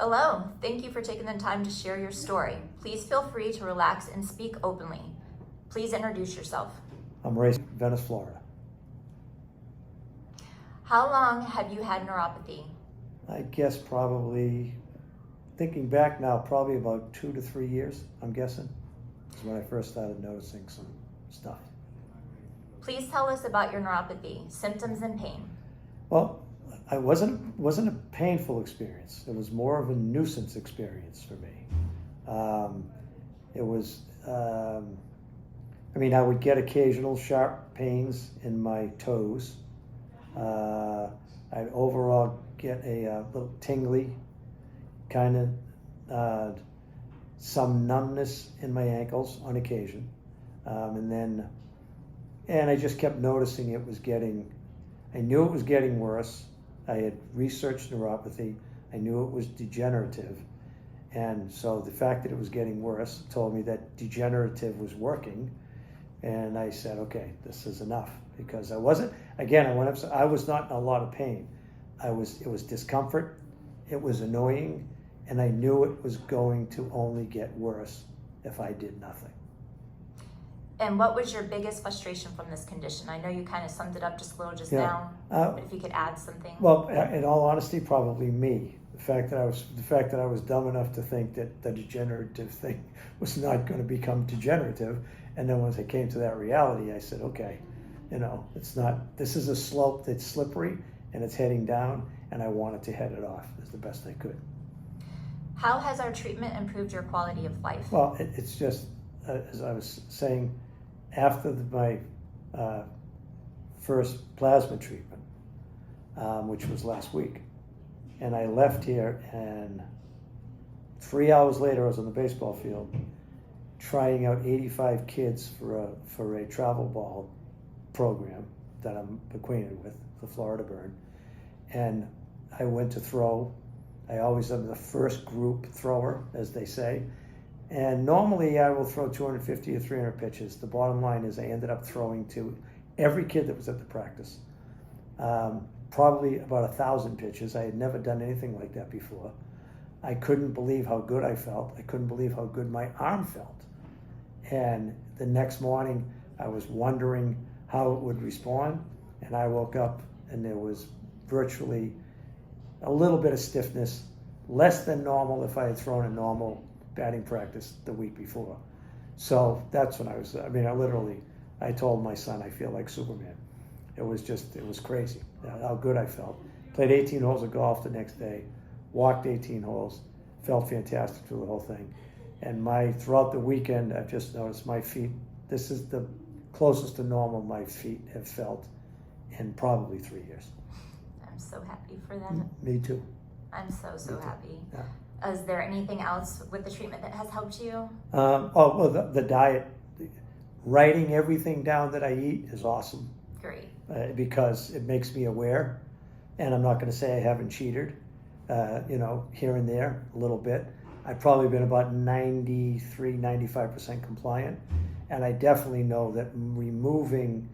Hello, thank you for taking the time to share your story. Please feel free to relax and speak openly. Please introduce yourself. I'm raised in Venice, Florida. How long have you had neuropathy? I guess probably, thinking back now, probably about 2 to 3 years, I'm guessing, is when I first started noticing some stuff. Please tell us about your neuropathy, symptoms and pain. Well, it wasn't a painful experience. It was more of a nuisance experience for me. I would get occasional sharp pains in my toes. I'd overall get a little tingly, kind of some numbness in my ankles on occasion. And I just kept noticing I knew it was getting worse. I had researched neuropathy. I knew it was degenerative. And so the fact that it was getting worse told me that degenerative was working. And I said, okay, this is enough. Because I was not in a lot of pain. It was discomfort. It was annoying. And I knew it was going to only get worse if I did nothing. And what was your biggest frustration from this condition? I know you kind of summed it up just a little now, but if you could add something. Well, in all honesty, probably me. The fact that I was dumb enough to think that the degenerative thing was not going to become degenerative, and then once I came to that reality, I said, okay, it's not. This is a slope that's slippery and it's heading down, and I wanted to head it off as the best I could. How has our treatment improved your quality of life? Well, it's just as I was saying, after my first plasma treatment, which was last week, and I left here, and 3 hours later I was on the baseball field trying out 85 kids for a travel ball program that I'm acquainted with, the Florida Burn. And I went to throw. I always am the first group thrower, as they say. And normally I will throw 250 or 300 pitches. The bottom line is I ended up throwing to every kid that was at the practice. Probably about 1,000 pitches. I had never done anything like that before. I couldn't believe how good I felt. I couldn't believe how good my arm felt. And the next morning I was wondering how it would respond. And I woke up and there was virtually a little bit of stiffness, less than normal if I had thrown a normal batting practice the week before. So that's when I told my son I feel like Superman. It was crazy how good I felt. Played 18 holes of golf the next day, walked 18 holes, felt fantastic through the whole thing. And throughout the weekend, I've just noticed my feet, this is the closest to normal my feet have felt in probably 3 years. I'm so happy for that. Me too. I'm so happy. Yeah. Is there anything else with the treatment that has helped you? The diet. Writing everything down that I eat is awesome. Great. Because it makes me aware, and I'm not going to say I haven't cheated, here and there a little bit. I've probably been about 93-95% compliant, and I definitely know that removing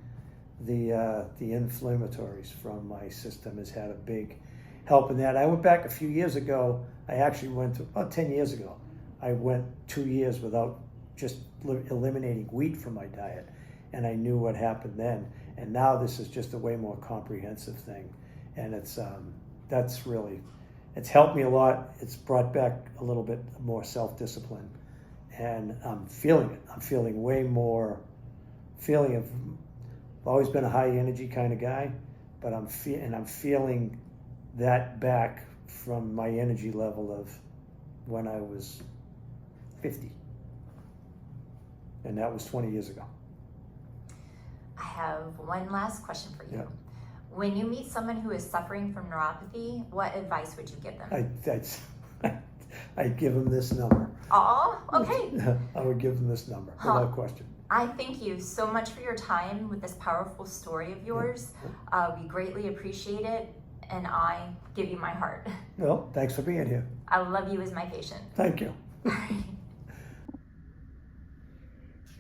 the inflammatories from my system has had a big help in that. I went back a few years ago. I actually went to about 10 years ago. I went 2 years without just eliminating wheat from my diet, and I knew what happened then. And now this is just a way more comprehensive thing, and it's helped me a lot. It's brought back a little bit more self-discipline, and I'm feeling it. I'm feeling way more feeling of. I've always been a high energy kind of guy, but I'm feeling that back from my energy level of when I was 50. And that was 20 years ago. I have one last question for you. Yeah. When you meet someone who is suffering from neuropathy, what advice would you give them? I'd give them this number. Oh, okay. I would give them this number, without question. I thank you so much for your time with this powerful story of yours. We greatly appreciate it, and I give you my heart. Well, thanks for being here. I love you as my patient. Thank you.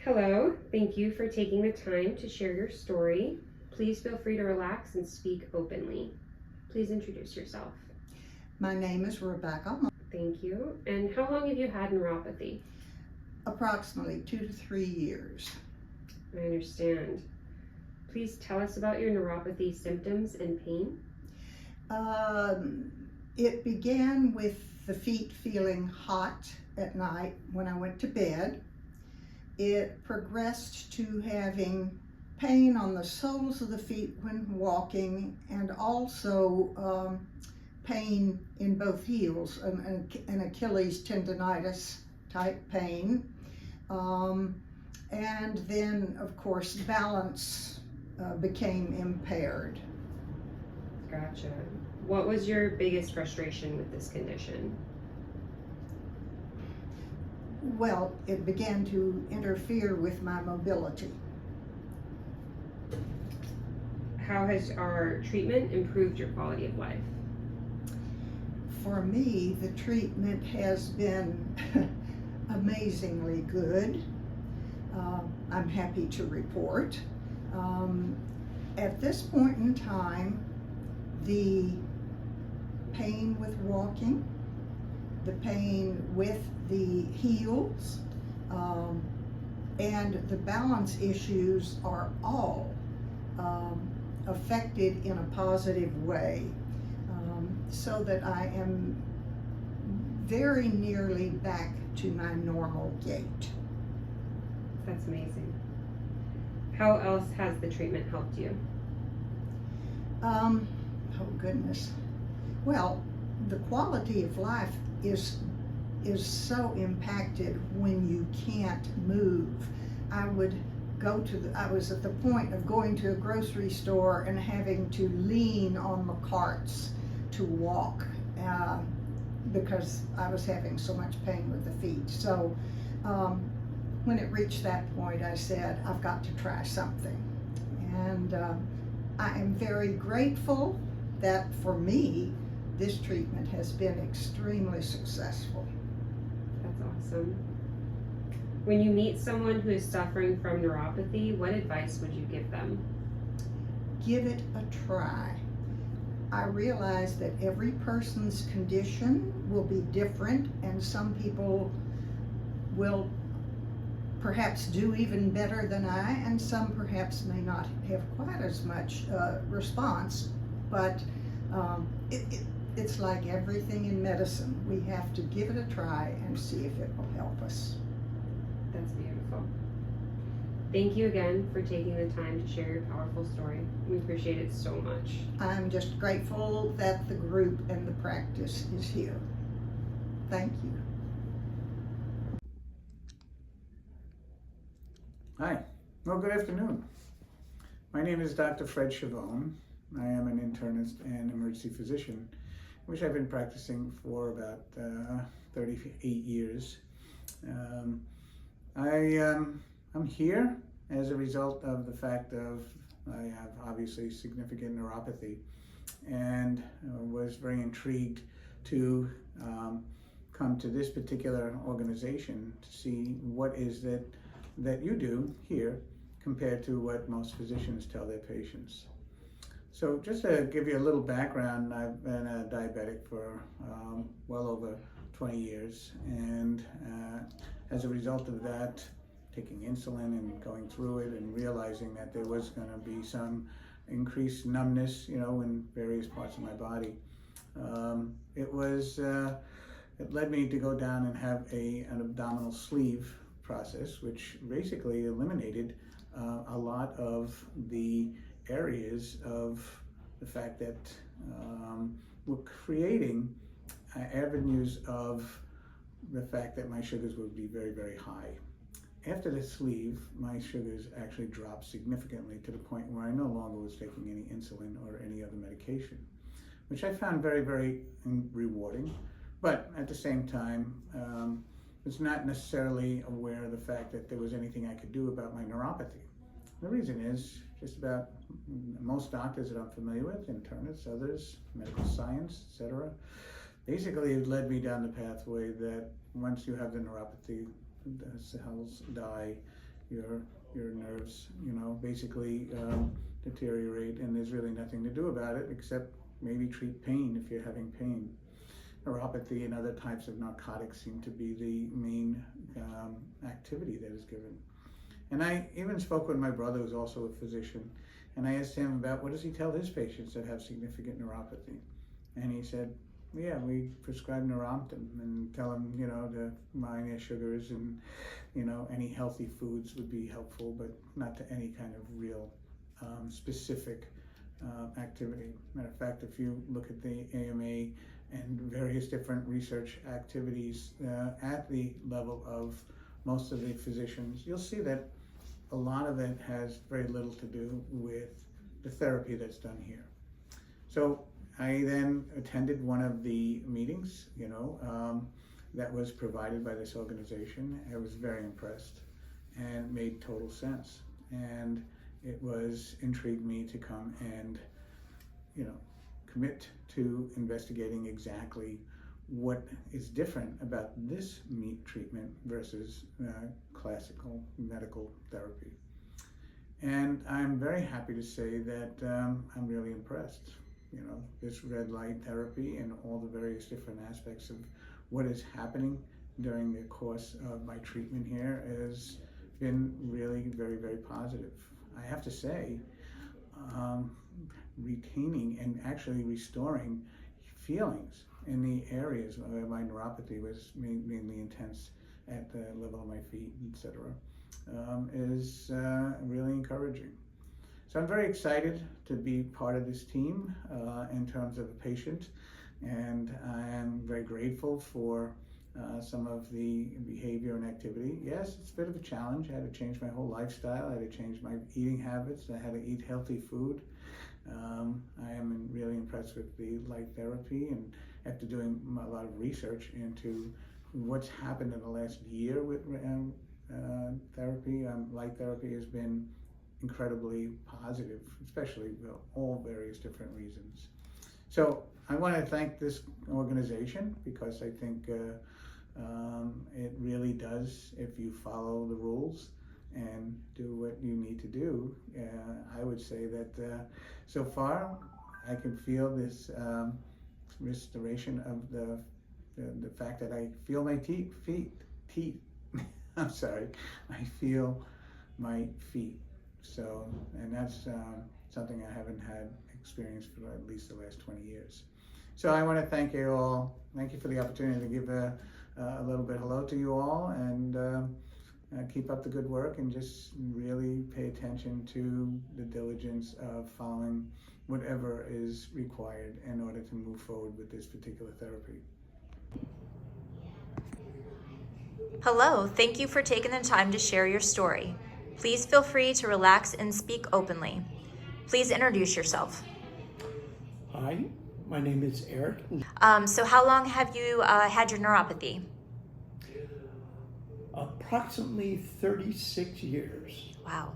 Hello, thank you for taking the time to share your story. Please feel free to relax and speak openly. Please introduce yourself. My name is Rebecca. Thank you. And how long have you had neuropathy? Approximately 2 to 3 years. I understand. Please tell us about your neuropathy symptoms and pain. It began with the feet feeling hot at night when I went to bed. It progressed to having pain on the soles of the feet when walking, and also pain in both heels, an Achilles tendonitis type pain. And then, of course, balance became impaired. Gotcha. What was your biggest frustration with this condition? Well, it began to interfere with my mobility. How has our treatment improved your quality of life? For me, the treatment has been amazingly good. I'm happy to report. At this point in time, the pain with walking, the pain with the heels, and the balance issues are all affected in a positive way, so that I am very nearly back to my normal gait. That's amazing. How else has the treatment helped you? Oh goodness. Well, the quality of life is so impacted when you can't move. I was at the point of going to a grocery store and having to lean on the carts to walk because I was having so much pain with the feet. So when it reached that point, I said, I've got to try something. And I am very grateful that for me, this treatment has been extremely successful. That's awesome. When you meet someone who is suffering from neuropathy, what advice would you give them? Give it a try. I realize that every person's condition will be different, and some people will perhaps do even better than I, and some perhaps may not have quite as much response, but it's like everything in medicine. We have to give it a try and see if it will help us. That's beautiful. Thank you again for taking the time to share your powerful story. We appreciate it so much. I'm just grateful that the group and the practice is here. Thank you. Hi. Well, good afternoon. My name is Dr. Fred Chavone. I am an internist and emergency physician, which I've been practicing for about 38 years. I'm here as a result of the fact of I have obviously significant neuropathy, and was very intrigued to come to this particular organization to see what is that you do here compared to what most physicians tell their patients. So just to give you a little background, I've been a diabetic for well over 20 years, and as a result of that, taking insulin and going through it and realizing that there was going to be some increased numbness, in various parts of my body. It led me to go down and have an abdominal sleeve process, which basically eliminated a lot of the areas of the fact that we're creating avenues of the fact that my sugars would be very, very high. After the sleeve, my sugars actually dropped significantly to the point where I no longer was taking any insulin or any other medication, which I found very, very rewarding. But at the same time, was not necessarily aware of the fact that there was anything I could do about my neuropathy. The reason is just about most doctors that I'm familiar with, internists, others, medical science, etc. Basically, it led me down the pathway that once you have the neuropathy, the cells die, your nerves, basically deteriorate, and there's really nothing to do about it except maybe treat pain if you're having pain. neuropathy and other types of narcotics seem to be the main activity that is given. And I even spoke with my brother, who's also a physician, and I asked him about what does he tell his patients that have significant neuropathy. And he said, yeah, we prescribe Neurontin and tell them, to mind their sugars and, any healthy foods would be helpful, but not to any kind of real specific activity. Matter of fact, if you look at the AMA and various different research activities at the level of most of the physicians, you'll see that a lot of it has very little to do with the therapy that's done here. So I then attended one of the meetings, that was provided by this organization. I was very impressed and made total sense. And it intrigued me to come and, commit to investigating exactly what is different about this meat treatment versus classical medical therapy. And I'm very happy to say that I'm really impressed. This red light therapy and all the various different aspects of what is happening during the course of my treatment here has been really very, very positive. I have to say, retaining and actually restoring feelings in the areas where my neuropathy was mainly intense at the level of my feet, etc., is really encouraging. So I'm very excited to be part of this team in terms of a patient, and I am very grateful for some of the behavior and activity. Yes, it's a bit of a challenge. I had to change my whole lifestyle. I had to change my eating habits. I had to eat healthy food. I am really impressed with the light therapy, and after doing a lot of research into what's happened in the last year with therapy, light therapy has been incredibly positive, especially for all various different reasons. So I want to thank this organization because I think it really does, if you follow the rules and do what you need to do. I would say that so far I can feel this restoration of the fact that I feel my teeth. I'm sorry, I feel my feet. So, and that's something I haven't had experience for at least the last 20 years. So I want to thank you all. Thank you for the opportunity to give a little bit hello to you all, and keep up the good work, and just really pay attention to the diligence of following whatever is required in order to move forward with this particular therapy. Hello, thank you for taking the time to share your story. Please feel free to relax and speak openly. Please introduce yourself. Hi, my name is Eric. So how long have you had your neuropathy? Approximately 36 years. Wow.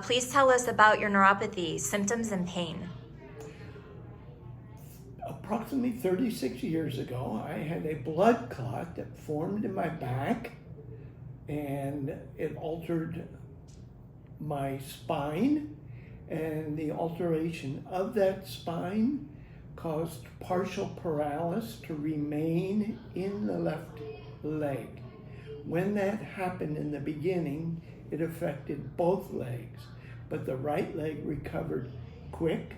Please tell us about your neuropathy, symptoms, and pain. Approximately 36 years ago, I had a blood clot that formed in my back, and it altered my spine, and the alteration of that spine caused partial paralysis to remain in the left leg. When that happened in the beginning, it affected both legs, but the right leg recovered quick,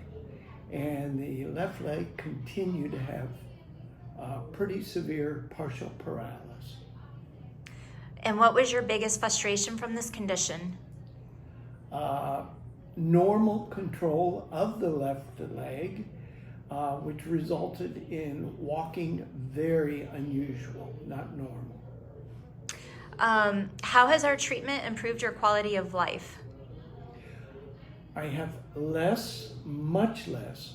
and the left leg continued to have pretty severe partial paralysis. And what was your biggest frustration from this condition? Normal control of the left leg, which resulted in walking very unusual, not normal. How has our treatment improved your quality of life? I have much less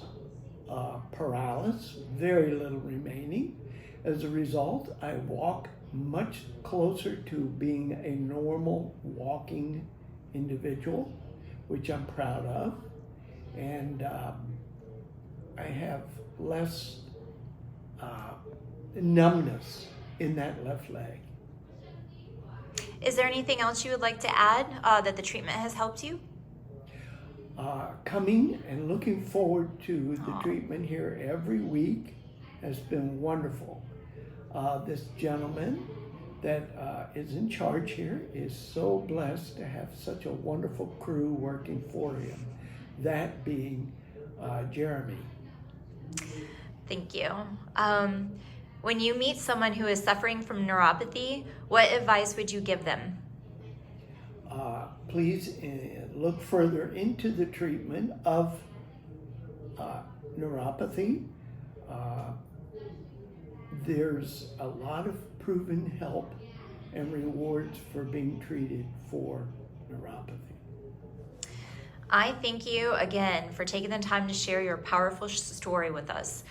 paralysis, very little remaining. As a result, I walk much closer to being a normal walking individual, which I'm proud of. And I have less numbness in that left leg. Is there anything else you would like to add that the treatment has helped you? Coming and looking forward to the treatment here every week has been wonderful. This gentleman that is in charge here is so blessed to have such a wonderful crew working for him, that being Jeremy. Thank you. When you meet someone who is suffering from neuropathy, what advice would you give them? Please look further into the treatment of neuropathy. There's a lot of proven help and rewards for being treated for neuropathy. I thank you again for taking the time to share your powerful story with us.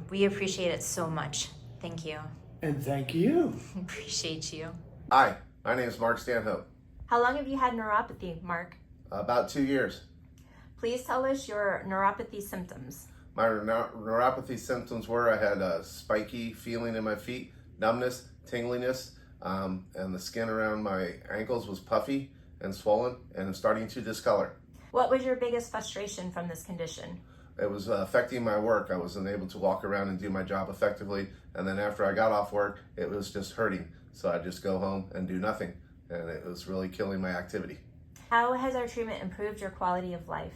We appreciate it so much. Thank you. And thank you. Appreciate you. Hi, my name is Mark Stanhope. How long have you had neuropathy, Mark? About 2 years. Please tell us your neuropathy symptoms. My neuropathy symptoms were I had a spiky feeling in my feet, numbness, tingliness, and the skin around my ankles was puffy and swollen and starting to discolor. What was your biggest frustration from this condition? It was affecting my work. I wasn't able to walk around and do my job effectively. And then after I got off work, it was just hurting. So I'd just go home and do nothing. And it was really killing my activity. How has our treatment improved your quality of life?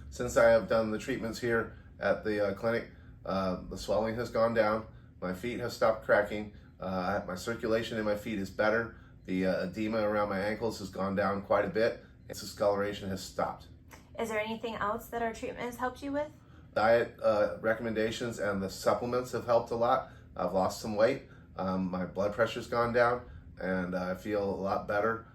Since I have done the treatments here at the clinic, the swelling has gone down. My feet have stopped cracking. My circulation in my feet is better. The edema around my ankles has gone down quite a bit. And discoloration has stopped. Is there anything else that our treatment has helped you with? Diet recommendations and the supplements have helped a lot. I've lost some weight. My blood pressure's gone down, and I feel a lot better.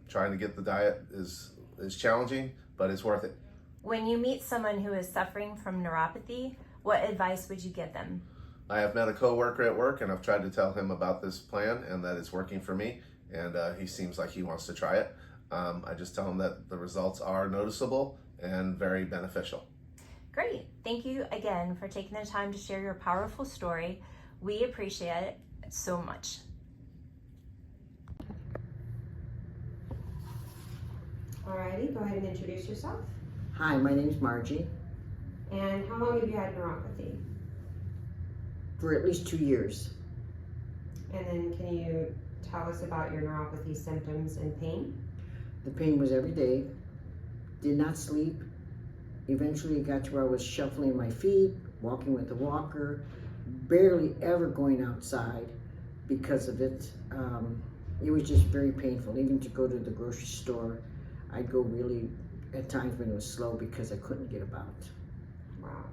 Trying to get the diet is challenging, but it's worth it. When you meet someone who is suffering from neuropathy, what advice would you give them? I have met a coworker at work, and I've tried to tell him about this plan and that it's working for me, and he seems like he wants to try it. I just tell him that the results are noticeable and very beneficial. Great. Thank you again for taking the time to share your powerful story. We appreciate it so much. Alrighty, go ahead and introduce yourself. Hi, my name's Margie. And how long have you had neuropathy? For at least 2 years. And then can you tell us about your neuropathy symptoms and pain? The pain was every day. Did not sleep. Eventually it got to where I was shuffling my feet, walking with a walker, barely ever going outside because of it. It was just very painful. Even to go to the grocery store, I'd go really, at times when it was slow because I couldn't get about. Wow.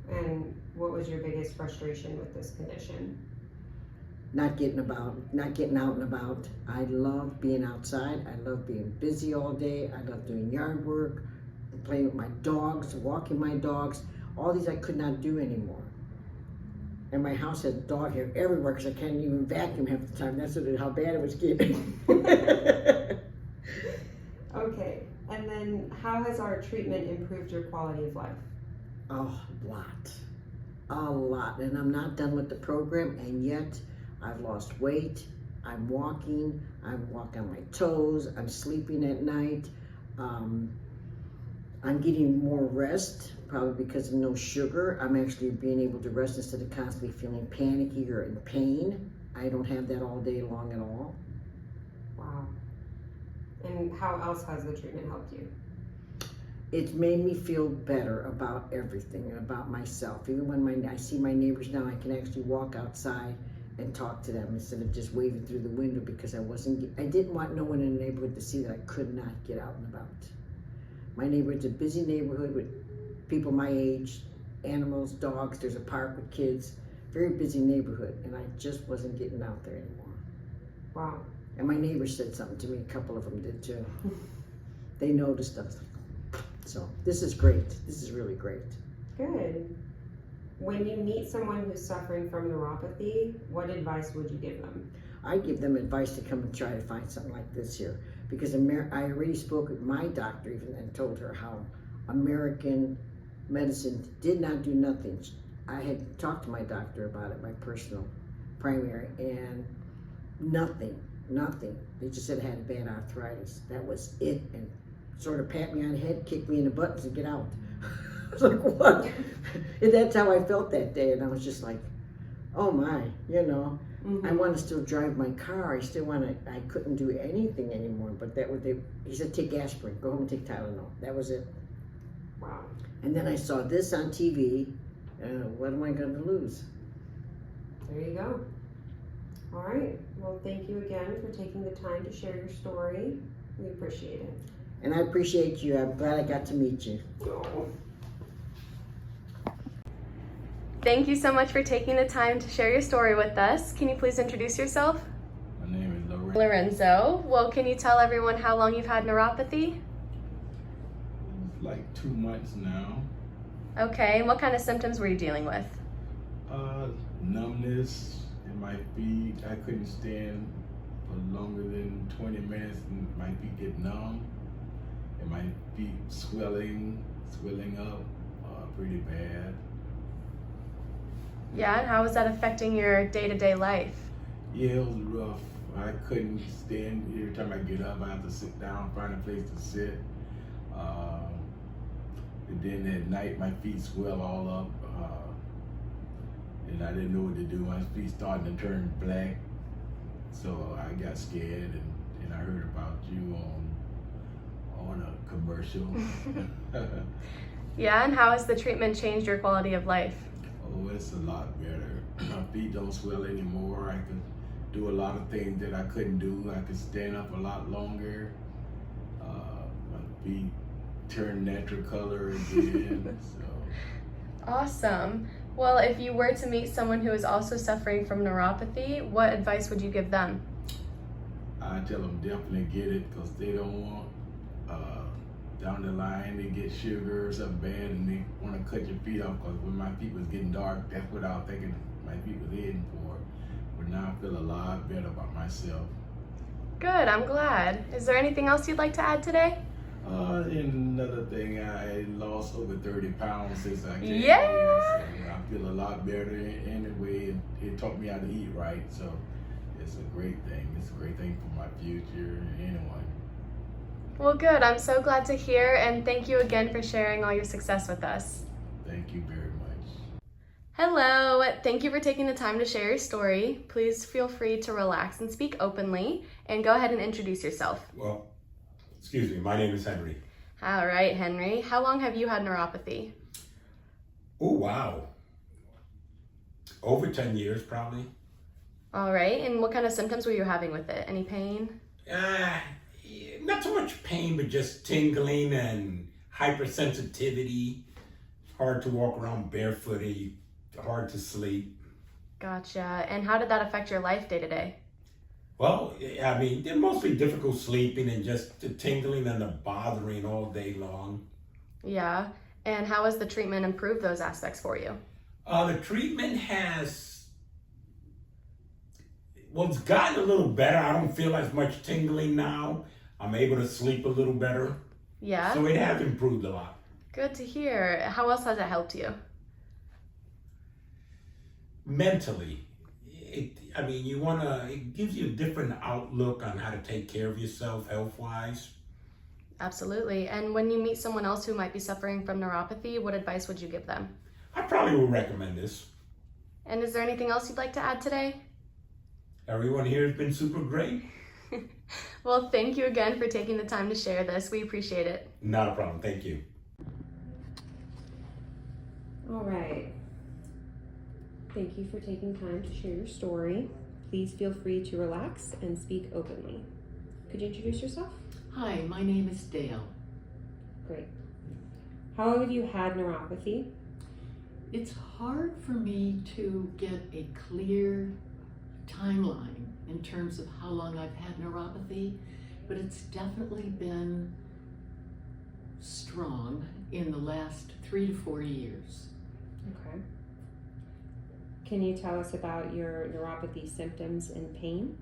And what was your biggest frustration with this condition? Not getting about, not getting out and about. I love being outside. I love being busy all day. I love doing yard work, playing with my dogs, walking my dogs. All these I could not do anymore. And my house has dog hair everywhere because I can't even vacuum half the time. That's how bad it was getting. Okay, and then how has our treatment improved your quality of life? A lot. And I'm not done with the program, and yet I've lost weight. I'm walking. I walk on my toes. I'm sleeping at night. I'm getting more rest, probably because of no sugar. I'm actually being able to rest instead of constantly feeling panicky or in pain. I don't have that all day long at all. Wow. And how else has the treatment helped you? It's made me feel better about everything and about myself. Even when I see my neighbors now, I can actually walk outside and talk to them instead of just waving through the window because I didn't want no one in the neighborhood to see that I could not get out and about. My neighborhood's a busy neighborhood with people my age, animals, dogs, there's a park with kids, very busy neighborhood, and I just wasn't getting out there anymore. Wow. And my neighbors said something to me, a couple of them did too. They noticed us. So this is great. This is really great. Good. When you meet someone who's suffering from neuropathy, what advice would you give them? I give them advice to come and try to find something like this here because I already spoke with my doctor even and told her how American medicine did not do nothing. I had talked to my doctor about it, my personal primary, and nothing. They just said I had bad arthritis. That was it, and sort of pat me on the head, kick me in the butt and get out. was like, what? And that's how I felt that day. And I was just like, oh my, you know. Mm-hmm. I want to still drive my car. I still want to, I couldn't do anything anymore. But that was, he said, take aspirin, go home and take Tylenol. That was it. Wow. And then I saw this on TV. What am I going to lose? There you go. All right. Well, thank you again for taking the time to share your story. We appreciate it. And I appreciate you. I'm glad I got to meet you. Thank you so much for taking the time to share your story with us. Can you please introduce yourself? My name is Lorenzo. Well, can you tell everyone how long you've had neuropathy? It's like 2 months now. Okay, and what kind of symptoms were you dealing with? Numbness in my feet. I couldn't stand for longer than 20 minutes and my feet get numb. And my feet swelling up pretty bad. Yeah, and how is that affecting your day-to-day life? Yeah, it was rough. I couldn't stand. Every time I get up, I have to sit down, find a place to sit. And then at night, my feet swell all up. And I didn't know what to do. My feet starting to turn black. So I got scared and I heard about you on a commercial. Yeah, and how has the treatment changed your quality of life? Oh, it's a lot better. My feet don't swell anymore. I can do a lot of things that I couldn't do. I could stand up a lot longer. My feet turn natural color again. So. Awesome. Well, if you were to meet someone who is also suffering from neuropathy, what advice would you give them? I tell them definitely get it because they don't want down the line they get sugar or something bad and they want to cut your feet off because when my feet was getting dark, that's what I was thinking my feet was heading for. But now I feel a lot better about myself. Good, I'm glad. Is there anything else you'd like to add today? And another thing, I lost over 30 pounds since I came Yeah. here, so I feel a lot better anyway. It taught me how to eat right, so it's a great thing. It's a great thing for my future and anyone. Well, good. I'm so glad to hear, and thank you again for sharing all your success with us. Thank you very much. Hello. Thank you for taking the time to share your story. Please feel free to relax and speak openly, and go ahead and introduce yourself. Well, excuse me, my name is Henry. All right, Henry. How long have you had neuropathy? Oh, wow. Over 10 years, probably. All right, and what kind of symptoms were you having with it? Any pain? Not so much pain, but just tingling and hypersensitivity. Hard to walk around barefooted, hard to sleep. Gotcha. And how did that affect your life day to day? Well, I mean, they're mostly difficult sleeping and just the tingling and the bothering all day long. Yeah. And how has the treatment improved those aspects for you? The treatment has, well, it's gotten a little better. I don't feel as much tingling now. I'm able to sleep a little better. Yeah. So it has improved a lot. Good to hear. How else has it helped you? Mentally, it gives you a different outlook on how to take care of yourself health-wise. Absolutely. And when you meet someone else who might be suffering from neuropathy, what advice would you give them? I probably would recommend this. And is there anything else you'd like to add today? Everyone here has been super great. Well, thank you again for taking the time to share this. We appreciate it. Not a problem. Thank you. All right. Thank you for taking time to share your story. Please feel free to relax and speak openly. Could you introduce yourself? Hi, my name is Dale. Great. How long have you had neuropathy? It's hard for me to get a clear timeline in terms of how long I've had neuropathy, but it's definitely been strong in the last 3 to 4 years. Okay. Can you tell us about your neuropathy symptoms and pain?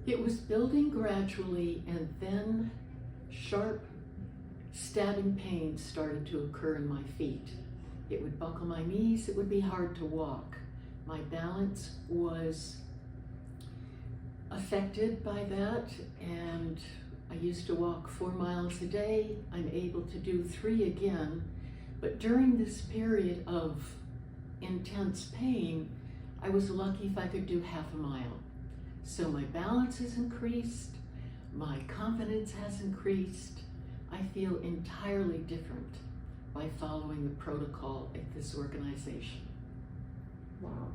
It was building gradually, and then sharp stabbing pains started to occur in my feet. It would buckle my knees, it would be hard to walk. My balance was affected by that, and I used to walk 4 miles a day. I'm able to do 3 again, But during this period of intense pain, I was lucky if I could do half a mile. So my balance has increased, my confidence has increased. I feel entirely different by following the protocol at this organization. Wow.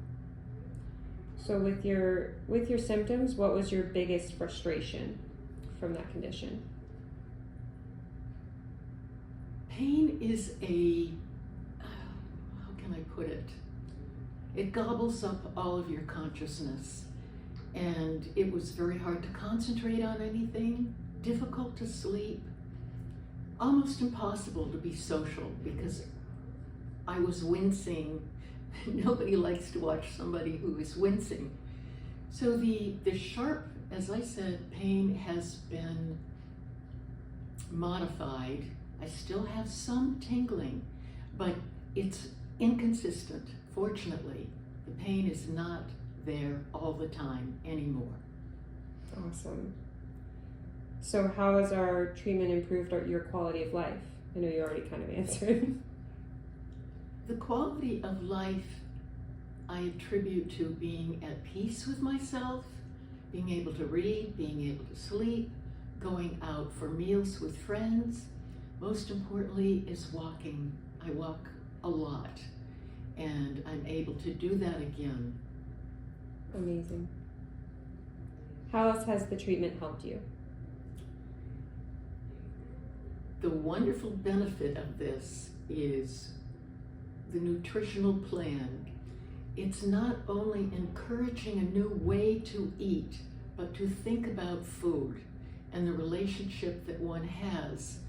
So with your symptoms, what was your biggest frustration from that condition? Pain is how can I put it? It gobbles up all of your consciousness, and it was very hard to concentrate on anything, difficult to sleep, almost impossible to be social because I was wincing. Nobody likes to watch somebody who is wincing. So the sharp, as I said, pain has been modified. I still have some tingling, but it's inconsistent. Fortunately, the pain is not there all the time anymore. Awesome. So how has our treatment improved your quality of life? I know you already kind of answered. The quality of life I attribute to being at peace with myself, being able to read, being able to sleep, going out for meals with friends. Most importantly is walking. I walk a lot, and I'm able to do that again. Amazing. How else has the treatment helped you? The wonderful benefit of this is the nutritional plan. It's not only encouraging a new way to eat, but to think about food and the relationship that one has.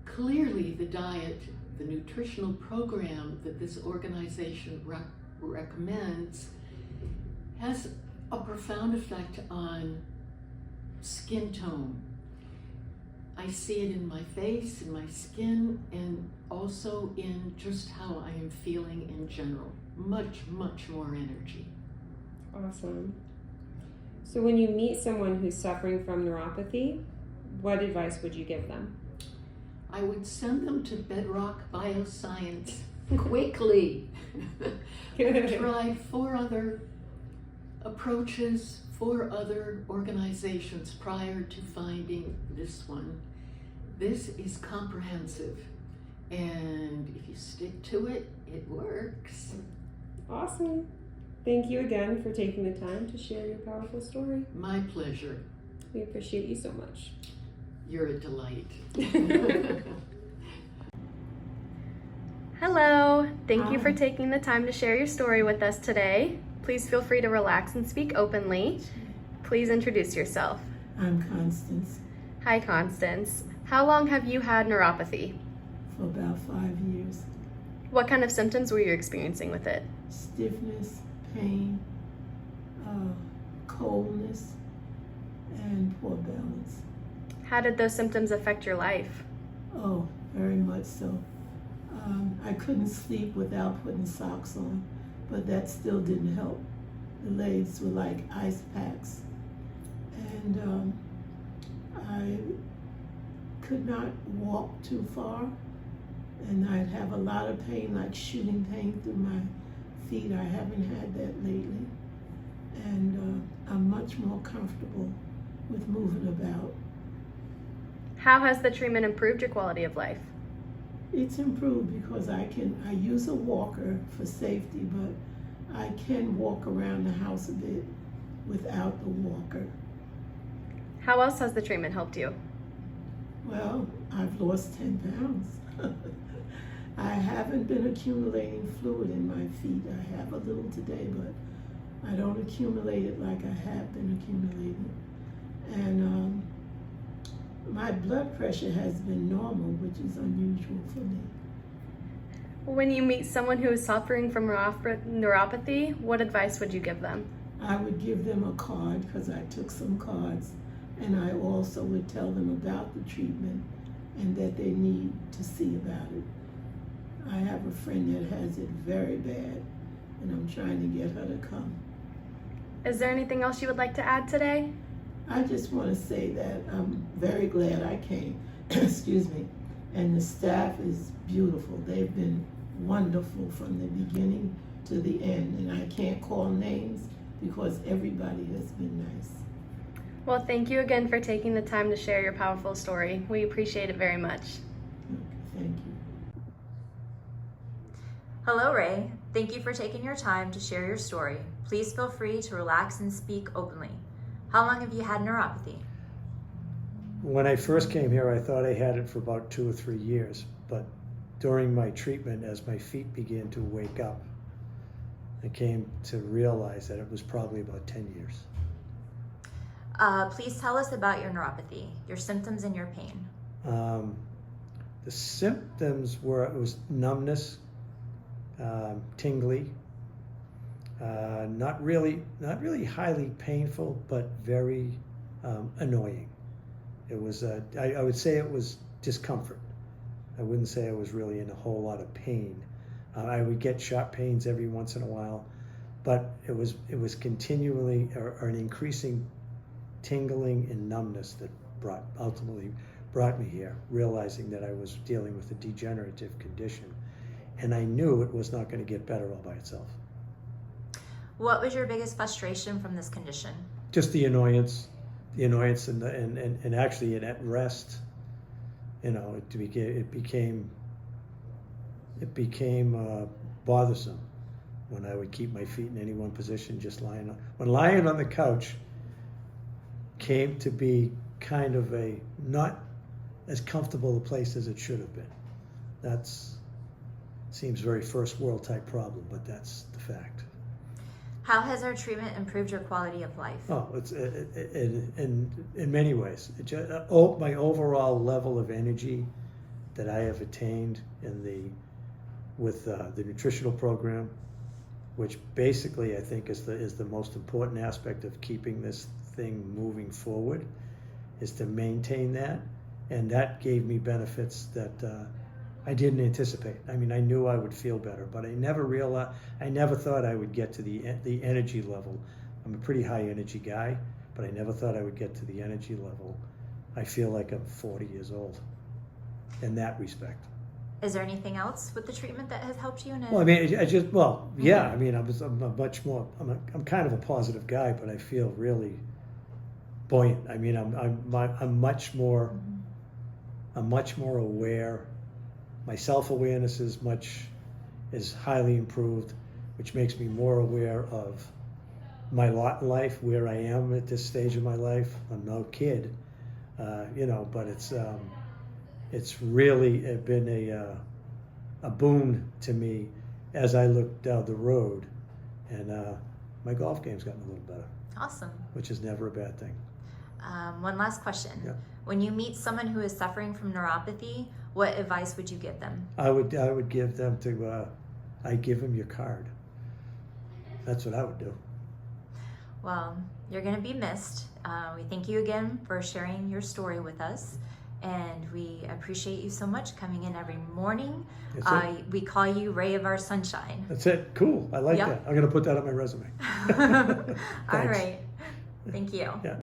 Clearly, the diet, the nutritional program that this organization recommends has a profound effect on skin tone. I see it in my face, in my skin, and also in just how I am feeling in general. Much, much more energy. Awesome. So when you meet someone who's suffering from neuropathy, what advice would you give them? I would send them to Bedrock Bioscience quickly. I tried 4 other approaches, 4 other organizations prior to finding this one. This is comprehensive, and if you stick to it, it works. Awesome. Thank you again for taking the time to share your powerful story. My pleasure. We appreciate you so much. You're a delight. Hello. Thank you Hi. for taking the time to share your story with us today. Please feel free to relax and speak openly. Please introduce yourself. I'm Constance. Hi, Constance. How long have you had neuropathy? For about 5 years. What kind of symptoms were you experiencing with it? Stiffness, pain, coldness, and poor balance. How did those symptoms affect your life? Oh, very much so. I couldn't sleep without putting socks on, but that still didn't help. The legs were like ice packs. And I could not walk too far, and I'd have a lot of pain, like shooting pain through my feet. I haven't had that lately. And I'm much more comfortable with moving about. How has the treatment improved your quality of life? It's improved because I use a walker for safety, but I can walk around the house a bit without the walker. How else has the treatment helped you? Well, I've lost 10 pounds. I haven't been accumulating fluid in my feet. I have a little today, but I don't accumulate it like I have been accumulating. And my blood pressure has been normal, which is unusual for me. When you meet someone who is suffering from neuropathy, what advice would you give them? I would give them a card because I took some cards, and I also would tell them about the treatment and that they need to see about it. I have a friend that has it very bad, and I'm trying to get her to come. Is there anything else you would like to add today? I just want to say that I'm very glad I came, excuse me, And the staff is beautiful. They've been wonderful from the beginning to the end. And I can't call names because everybody has been nice. Well, thank you again for taking the time to share your powerful story. We appreciate it very much. Thank you. Hello, Ray. Thank you for taking your time to share your story. Please feel free to relax and speak openly. How long have you had neuropathy? When I first came here, I thought I had it for about 2 or 3 years, but during my treatment, as my feet began to wake up, I came to realize that it was probably about 10 years. Please tell us about your neuropathy, your symptoms and your pain. The symptoms were, it was numbness, tingly, not really highly painful, but very annoying. It was, I would say it was discomfort. I wouldn't say I was really in a whole lot of pain. I would get sharp pains every once in a while, but it was continually or an increasing tingling and numbness that ultimately brought me here, realizing that I was dealing with a degenerative condition, and I knew it was not going to get better all by itself. What was your biggest frustration from this condition? Just the annoyance and actually at rest, you know, it became bothersome when I would keep my feet in any one position, just lying on the couch. Came to be kind of a not as comfortable a place as it should have been. That's seems very first world type problem, but that's the fact. How has our treatment improved your quality of life? Oh, it's in many ways. My overall level of energy that I have attained with the nutritional program, which basically I think is the most important aspect of keeping this thing moving forward, is to maintain that, and that gave me benefits that I didn't anticipate. I mean, I knew I would feel better, but I never thought I would get to the energy level. I'm a pretty high energy guy, but I never thought I would get to the energy level. I feel like I'm 40 years old in that respect. Is there anything else with the treatment that has helped you? Well, I mean, yeah. I mean, I'm kind of a positive guy, but I feel really buoyant. I mean, I'm much more aware. My self-awareness is highly improved, which makes me more aware of my lot in life, where I am at this stage of my life. I'm no kid, but it's really been a boon to me as I look down the road, and my golf game's gotten a little better. Awesome. Which is never a bad thing. One last question. Yeah. When you meet someone who is suffering from neuropathy, what advice would you give them? I would give them I'd give them your card. That's what I would do. Well, you're going to be missed. We thank you again for sharing your story with us, and we appreciate you so much coming in every morning. We call you Ray of Our Sunshine. That's it. Cool. I like that. I'm going to put that on my resume. All right. Thank you. Yeah.